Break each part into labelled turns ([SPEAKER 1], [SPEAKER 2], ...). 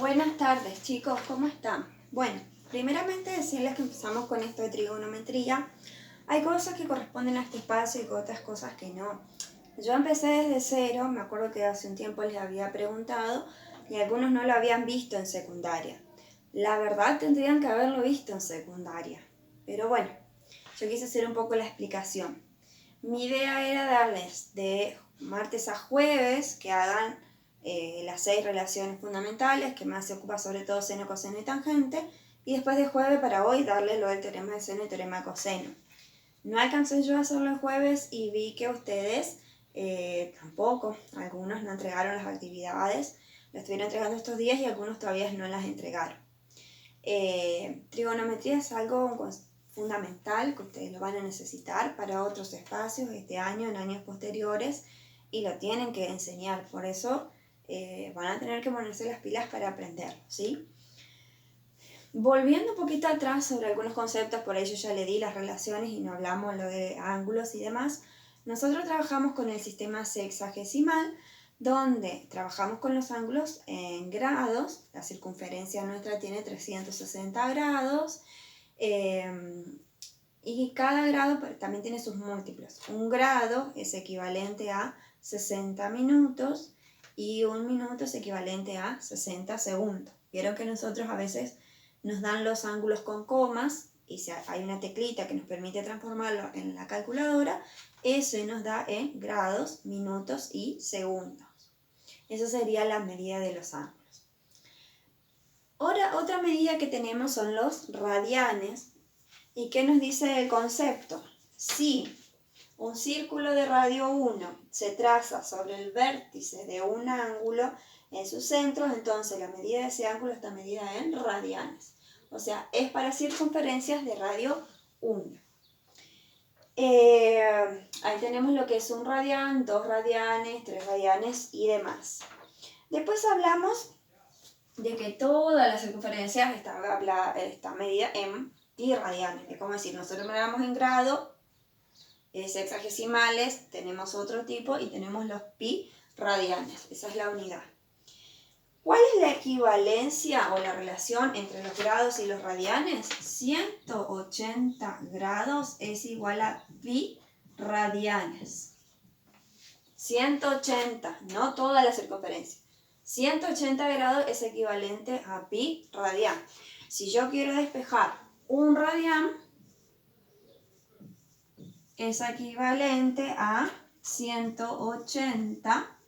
[SPEAKER 1] Buenas tardes, chicos, ¿cómo están? Bueno, primeramente decirles que empezamos con esto de trigonometría. Hay cosas que corresponden a este espacio y otras cosas que no. Yo empecé desde cero, me acuerdo que hace un tiempo les había preguntado y algunos no lo habían visto en secundaria. La verdad tendrían que haberlo visto en secundaria. Pero bueno, yo quise hacer un poco la explicación. Mi idea era darles de martes a jueves que hagan las 6 relaciones fundamentales, que más se ocupa sobre todo seno, coseno y tangente, y después de jueves para hoy darles lo del teorema de seno y teorema de coseno. No alcancé yo a hacerlo el jueves y vi que ustedes tampoco, algunos no entregaron las actividades, las estuvieron entregando estos días y algunos todavía no las entregaron. Trigonometría es algo fundamental que ustedes lo van a necesitar para otros espacios este año, en años posteriores, y lo tienen que enseñar, por eso van a tener que ponerse las pilas para aprenderlo, ¿sí? Volviendo un poquito atrás sobre algunos conceptos, por ello ya le di las relaciones y no hablamos lo de ángulos y demás. Nosotros trabajamos con el sistema sexagesimal, donde trabajamos con los ángulos en grados. La circunferencia nuestra tiene 360 grados y cada grado también tiene sus múltiplos. Un grado es equivalente a 60 minutos y un minuto es equivalente a 60 segundos. Vieron que nosotros a veces nos dan los ángulos con comas y si hay una teclita que nos permite transformarlo en la calculadora, eso nos da en grados, minutos y segundos. Esa sería la medida de los ángulos. Ahora, otra medida que tenemos son los radianes. ¿Y qué nos dice el concepto? Si un círculo de radio 1 se traza sobre el vértice de un ángulo en sus centros, entonces la medida de ese ángulo está medida en radianes. O sea, es para circunferencias de radio 1. Ahí tenemos lo que es un radián, 2 radianes, 3 radianes y demás. Después hablamos de que todas las circunferencias está medida en pi radianes. Es como decir, nosotros medimos en grado, sexagesimales, tenemos otro tipo y tenemos los pi radianes. Esa es la unidad. ¿Cuál es la equivalencia o la relación entre los grados y los radianes? 180 grados es igual a pi radianes. 180, no toda la circunferencia. 180 grados es equivalente a pi radian. Si yo quiero despejar un radian, es equivalente a 180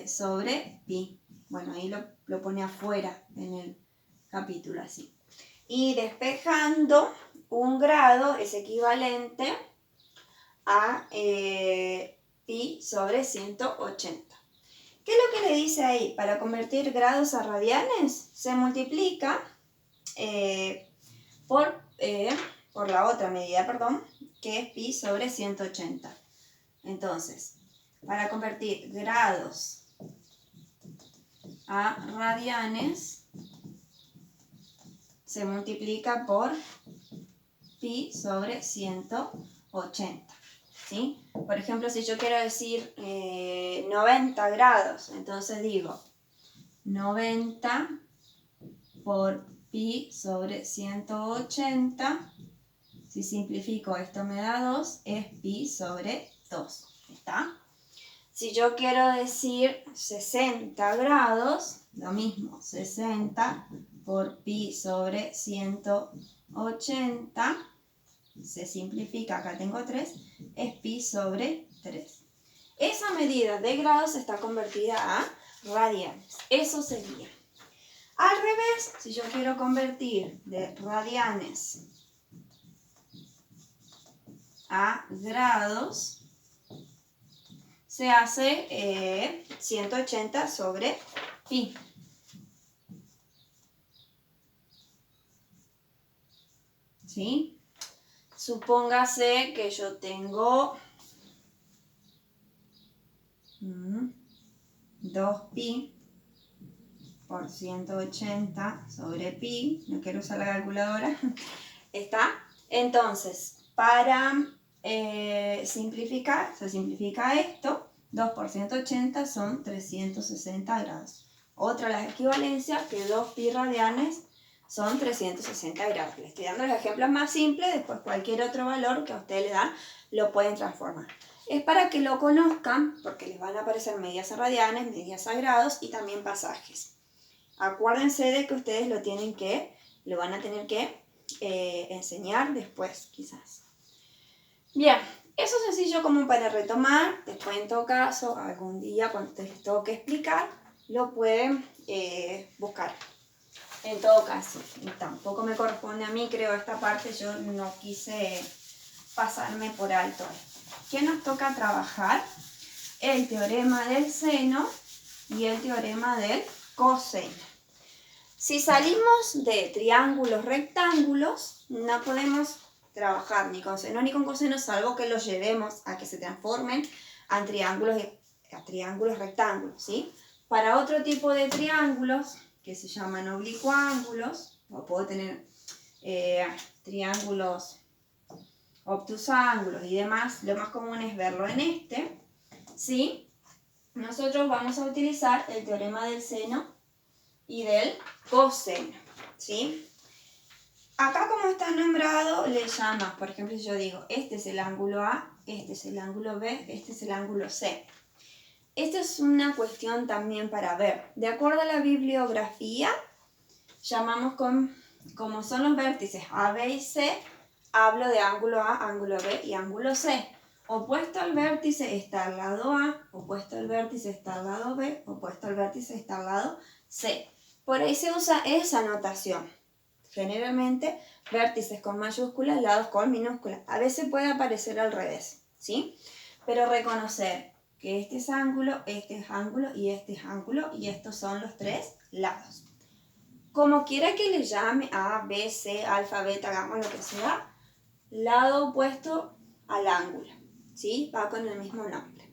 [SPEAKER 1] sobre pi. Bueno, ahí lo pone afuera en el capítulo así. Y despejando un grado es equivalente a pi sobre 180. ¿Qué es lo que le dice ahí? Para convertir grados a radianes se multiplica por la otra medida, que es pi sobre 180. Entonces, para convertir grados a radianes se multiplica por pi sobre 180. ¿Sí? Por ejemplo, si yo quiero decir 90 grados, entonces digo 90 por pi sobre 180. Si simplifico, esto me da 2, es pi sobre 2. ¿Está? Si yo quiero decir 60 grados, lo mismo, 60 por pi sobre 180, se simplifica, acá tengo 3, es pi sobre 3. Esa medida de grados está convertida a radianes. Eso sería. Al revés, si yo quiero convertir de radianes a grados, se hace 180 sobre pi. ¿Sí? Supóngase que yo tengo 2pi por 180 sobre pi. No quiero usar la calculadora. ¿Está? Entonces, para simplificar, se simplifica esto. 2 por 180 son 360 grados. Otra, las equivalencias, que 2 pi radianes son 360 grados. Les estoy dando los ejemplos más simples, después cualquier otro valor que a ustedes le dan lo pueden transformar. Es para que lo conozcan, porque les van a aparecer medias a radianes, medias a grados y también pasajes. Acuérdense de que ustedes lo van a tener que enseñar después, quizás. Bien, eso es sencillo como para retomar. Después, en todo caso, algún día cuando les toque explicar, lo pueden buscar. En todo caso, tampoco me corresponde a mí, creo, esta parte, yo no quise pasarme por alto. ¿Qué nos toca trabajar? El teorema del seno y el teorema del coseno. Si salimos de triángulos rectángulos, no podemos trabajar ni con seno ni con coseno, salvo que los llevemos a que se transformen a triángulos rectángulos, ¿sí? Para otro tipo de triángulos, que se llaman oblicuángulos, o puedo tener triángulos obtusángulos y demás, lo más común es verlo en este, ¿sí? Nosotros vamos a utilizar el teorema del seno y del coseno, ¿sí? Acá, como está nombrado, le llamas, por ejemplo, si yo digo, este es el ángulo A, este es el ángulo B, este es el ángulo C. Esto es una cuestión también para ver. De acuerdo a la bibliografía, llamamos como son los vértices A, B y C, hablo de ángulo A, ángulo B y ángulo C. Opuesto al vértice está al lado A, opuesto al vértice está al lado B, opuesto al vértice está al lado C. Por ahí se usa esa notación. Generalmente vértices con mayúsculas, lados con minúsculas. A veces puede aparecer al revés, ¿sí? Pero reconocer que este es ángulo y este es ángulo y estos son los tres lados. Como quiera que le llame A, B, C, alfa, beta, gamma, lo que sea, lado opuesto al ángulo, ¿sí? Va con el mismo nombre.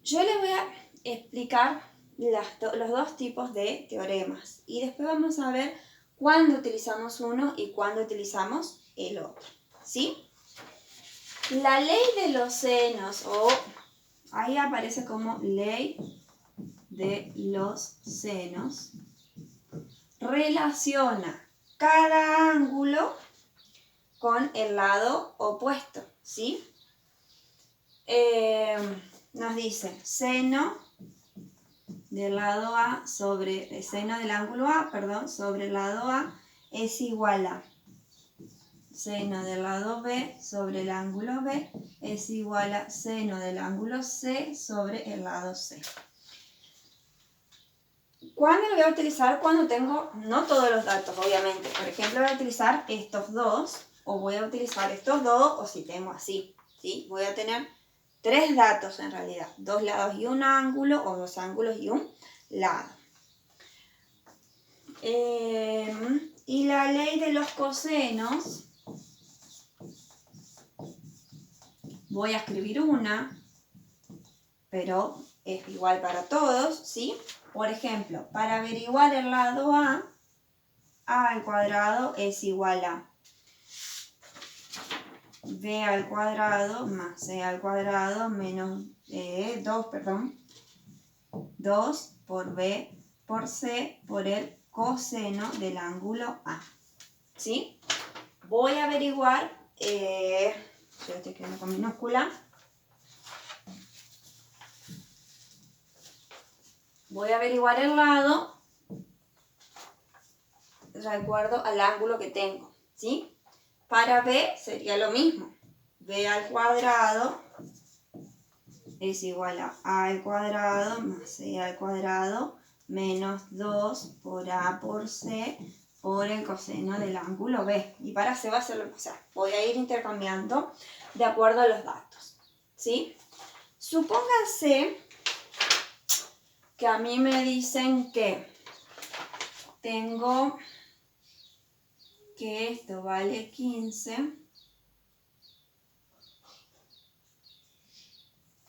[SPEAKER 1] Yo les voy a explicar los dos tipos de teoremas y después vamos a ver cuándo utilizamos uno y cuándo utilizamos el otro, ¿sí? La ley de los senos, o ahí aparece como ley de los senos, relaciona cada ángulo con el lado opuesto, ¿sí? Nos dice seno del lado A sobre el seno del ángulo A, perdón, sobre el lado A es igual a seno del lado B sobre el ángulo B es igual a seno del ángulo C sobre el lado C. ¿Cuándo lo voy a utilizar? Cuando tengo no todos los datos, obviamente. Por ejemplo, voy a utilizar estos dos, o voy a utilizar estos dos, o si tengo así, ¿sí? Voy a tener tres datos en realidad, dos lados y un ángulo, o dos ángulos y un lado. Y la ley de los cosenos, voy a escribir una, pero es igual para todos, ¿sí? Por ejemplo, para averiguar el lado A al cuadrado es igual a B al cuadrado más C al cuadrado menos 2 por B por C por el coseno del ángulo A, ¿sí? Voy a averiguar, yo estoy escribiendo con minúscula, voy a averiguar el lado de acuerdo al ángulo que tengo, ¿sí? Para B sería lo mismo. B al cuadrado es igual a al cuadrado más C al cuadrado menos 2 por A por C por el coseno del ángulo B. Y para C va a ser lo mismo. O sea, voy a ir intercambiando de acuerdo a los datos, ¿sí? Supónganse que a mí me dicen que tengo que esto vale 15,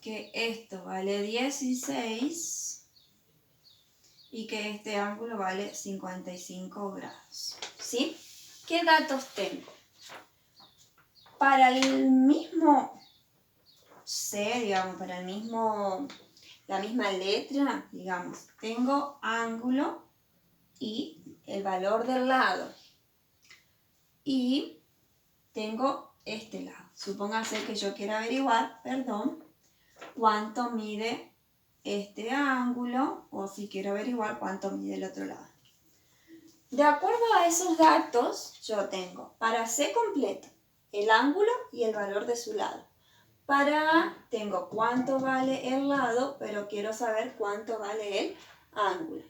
[SPEAKER 1] que esto vale 16 y que este ángulo vale 55 grados, ¿sí? ¿Qué datos tengo? Para el mismo C, digamos, para el mismo la misma letra, digamos, tengo ángulo y el valor del lado. Y tengo este lado. Supóngase que yo quiero averiguar, cuánto mide este ángulo, o si quiero averiguar cuánto mide el otro lado. De acuerdo a esos datos, yo tengo para C completo el ángulo y el valor de su lado. Para A tengo cuánto vale el lado, pero quiero saber cuánto vale el ángulo.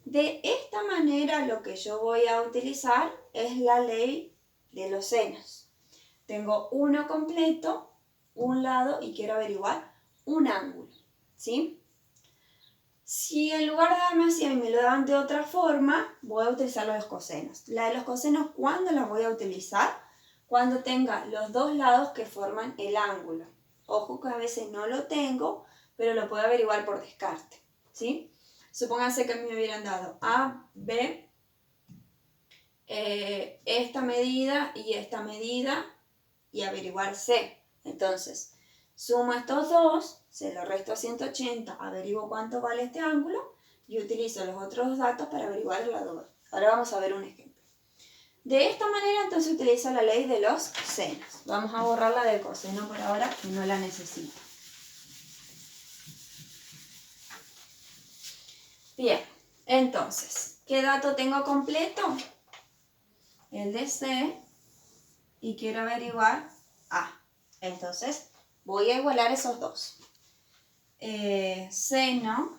[SPEAKER 1] De esta manera lo que yo voy a utilizar es la ley de los senos. Tengo uno completo, un lado y quiero averiguar un ángulo, ¿sí? Si en lugar de darme así me lo dan de otra forma, voy a utilizar la de los cosenos. La de los cosenos, ¿cuándo la voy a utilizar? Cuando tenga los dos lados que forman el ángulo. Ojo que a veces no lo tengo, pero lo puedo averiguar por descarte, ¿sí? Supónganse que me hubieran dado A, B, esta medida y averiguar C. Entonces, sumo estos dos, se lo resto a 180, averiguo cuánto vale este ángulo y utilizo los otros datos para averiguar el lado B. Ahora vamos a ver un ejemplo. De esta manera entonces utilizo la ley de los senos. Vamos a borrar la del coseno por ahora, que no la necesito. Bien, entonces, ¿qué dato tengo completo? El de C, y quiero averiguar A. Entonces, voy a igualar esos dos. Seno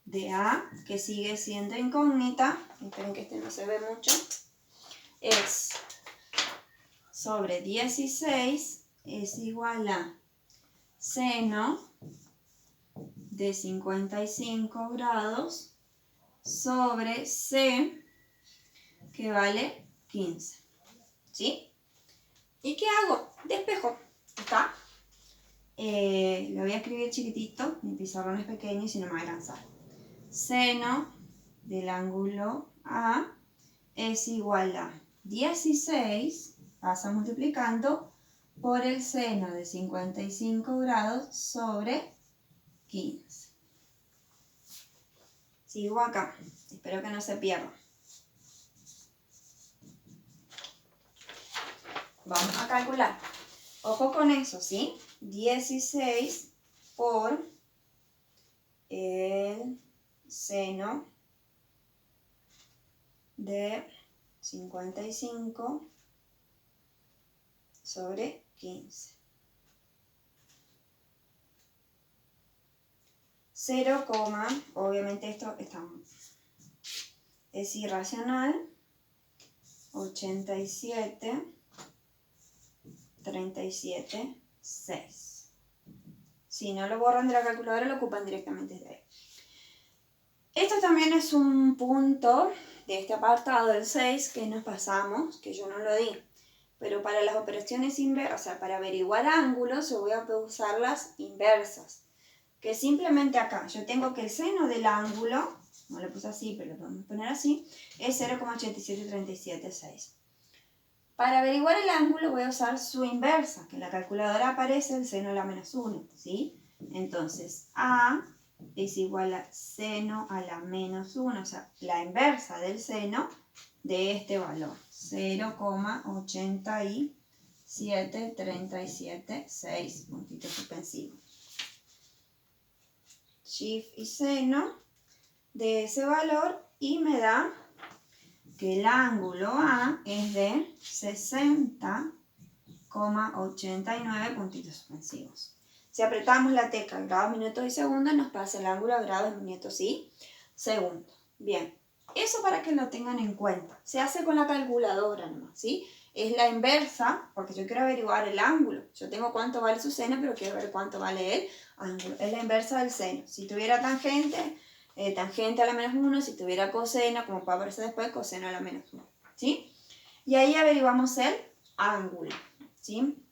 [SPEAKER 1] de A, que sigue siendo incógnita, esperen que este no se ve mucho, es sobre 16 es igual a seno de 55 grados sobre C, que vale 15. ¿Sí? ¿Y qué hago? Despejo. ¿Está? Lo voy a escribir chiquitito, mi pizarrón es pequeño y si no me va a alcanzar. Seno del ángulo A es igual a 16, pasa multiplicando, por el seno de 55 grados sobre 15. Sigo acá, espero que no se pierda. Vamos a calcular. Ojo con eso, ¿sí? 16 por el seno de 55 sobre 15. 0, obviamente esto es irracional, 87, 37, 6. Si no lo borran de la calculadora, lo ocupan directamente de ahí. Esto también es un punto de este apartado del 6 que nos pasamos, que yo no lo di. Pero para las operaciones inversas, o sea, para averiguar ángulos, yo voy a usar las inversas. Que simplemente acá, yo tengo que el seno del ángulo, no lo puse así, pero lo podemos poner así, es 0,8737,6. Para averiguar el ángulo voy a usar su inversa, que en la calculadora aparece el seno a la menos 1, ¿sí? Entonces, A es igual a seno a la menos 1, o sea, la inversa del seno de este valor, 0,8737,6, puntitos suspensivos. Shift y seno de ese valor y me da que el ángulo A es de 60,89 puntitos suspensivos. Si apretamos la tecla grados, minutos y segundos, nos pasa el ángulo a grados, minutos y segundos. Bien, eso para que lo tengan en cuenta. Se hace con la calculadora nomás, ¿sí? Es la inversa, porque yo quiero averiguar el ángulo. Yo tengo cuánto vale su seno, pero quiero ver cuánto vale el ángulo. Es la inversa del seno. Si tuviera tangente a la menos 1, si tuviera coseno, como puede aparecer después, coseno a la menos 1, ¿sí? Y ahí averiguamos el ángulo, ¿sí?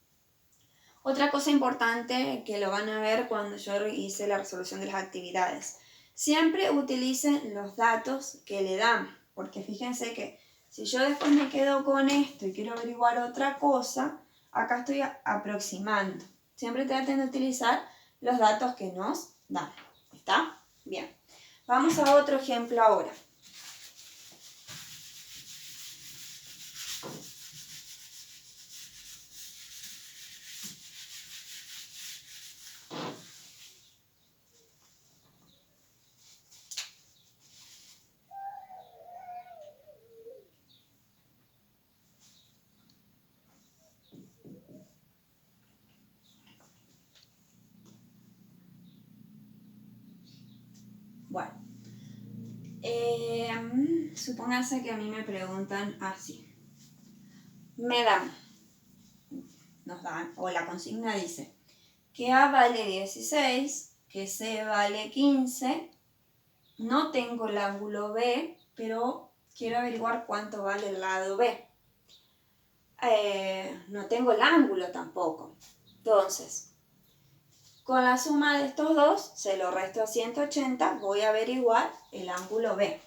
[SPEAKER 1] Otra cosa importante que lo van a ver cuando yo hice la resolución de las actividades. Siempre utilicen los datos que le dan, porque fíjense que si yo después me quedo con esto y quiero averiguar otra cosa, acá estoy aproximando. Siempre traten de utilizar los datos que nos dan. ¿Está? Bien. Vamos a otro ejemplo ahora. Bueno, supóngase que a mí me preguntan así. Nos dan, o la consigna dice, que A vale 16, que C vale 15, no tengo el ángulo B, pero quiero averiguar cuánto vale el lado B. No tengo el ángulo tampoco. Entonces, con la suma de estos dos, se lo resto a 180, voy a averiguar el ángulo B.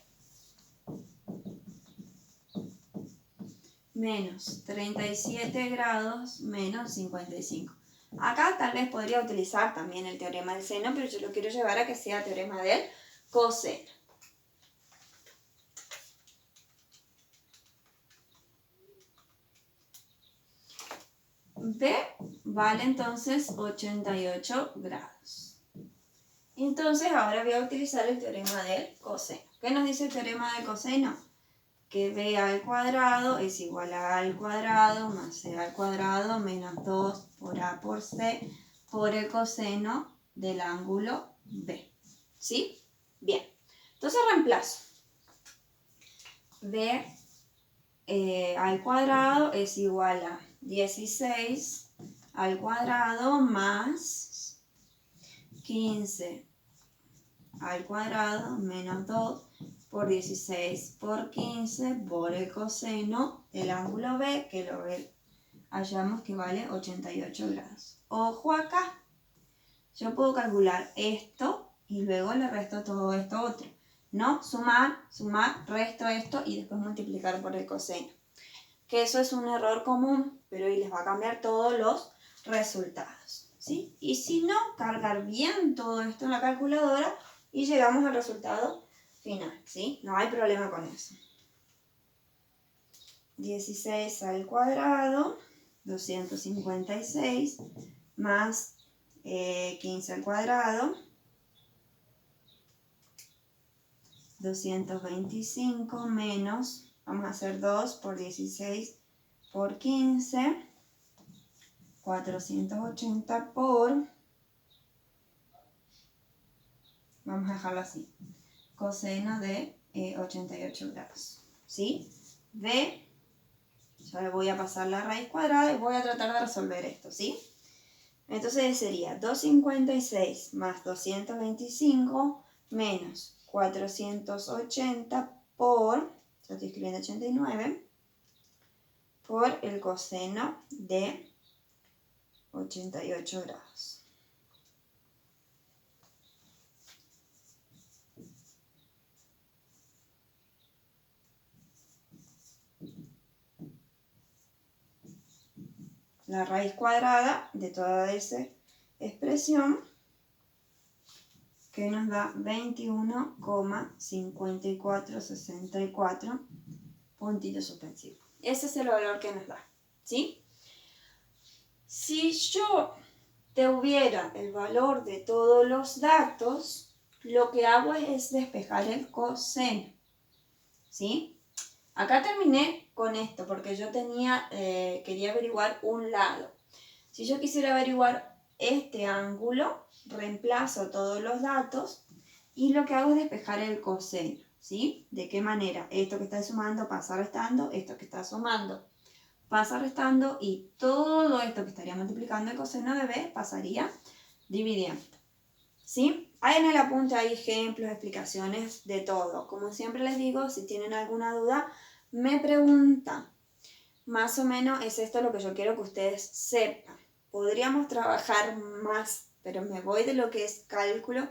[SPEAKER 1] Menos 37 grados menos 55. Acá tal vez podría utilizar también el teorema del seno, pero yo lo quiero llevar a que sea teorema del coseno. B vale entonces 88 grados. Entonces ahora voy a utilizar el teorema del coseno. ¿Qué nos dice el teorema del coseno? Que B al cuadrado es igual a A al cuadrado más C al cuadrado menos 2 por A por C por el coseno del ángulo B. ¿Sí? Bien. Entonces reemplazo. B al cuadrado es igual a 16 al cuadrado más 15 al cuadrado menos 2 por 16 por 15 por el coseno del ángulo B, que lo hallamos que vale 88 grados. Ojo acá, yo puedo calcular esto y luego le resto todo esto otro. No, sumar, resto esto y después multiplicar por el coseno. Que eso es un error común, pero hoy les va a cambiar todos los resultados, ¿sí? Y si no, cargar bien todo esto en la calculadora y llegamos al resultado final, ¿sí? No hay problema con eso. 16 al cuadrado, 256, más 15 al cuadrado, 225 menos, vamos a hacer 2 por 16 por 15, 480 por, vamos a dejarlo así, coseno de 88 grados, ¿sí? B, ya le voy a pasar la raíz cuadrada y voy a tratar de resolver esto, ¿sí? Entonces sería 256 más 225 menos 480 por, ya estoy escribiendo 89, por el coseno de 88 grados. La raíz cuadrada de toda esa expresión que nos da 21,5464 puntitos suspensivos. Ese es el valor que nos da, ¿sí? Si yo tuviera el valor de todos los datos, lo que hago es despejar el coseno, ¿sí? Acá terminé con esto porque yo quería averiguar un lado. Si yo quisiera averiguar este ángulo, reemplazo todos los datos y lo que hago es despejar el coseno, ¿sí? ¿De qué manera? Esto que está sumando pasa restando, esto que está sumando pasa restando y todo esto que estaría multiplicando el coseno de B pasaría dividiendo, ¿sí? Ahí en el apunte hay ejemplos, explicaciones de todo. Como siempre les digo, si tienen alguna duda, me preguntan. Más o menos es esto lo que yo quiero que ustedes sepan. Podríamos trabajar más, pero me voy de lo que es cálculo,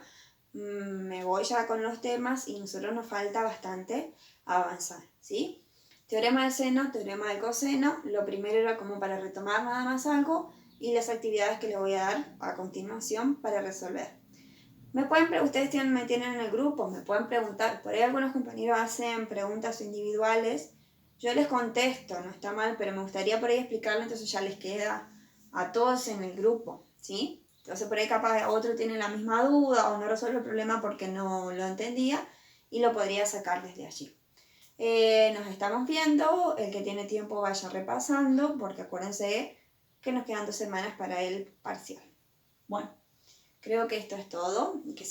[SPEAKER 1] me voy ya con los temas y nosotros nos falta bastante avanzar, ¿sí? Teorema del seno, teorema del coseno. Lo primero era como para retomar nada más algo y las actividades que les voy a dar a continuación para resolver. Ustedes me tienen en el grupo, me pueden preguntar, por ahí algunos compañeros hacen preguntas individuales, yo les contesto, no está mal, pero me gustaría por ahí explicarlo, entonces ya les queda a todos en el grupo, ¿sí? Entonces por ahí capaz otro tiene la misma duda o no resuelve el problema porque no lo entendía y lo podría sacar desde allí. Nos estamos viendo, el que tiene tiempo vaya repasando, porque acuérdense que nos quedan 2 semanas para el parcial. Bueno, creo que esto es todo. Que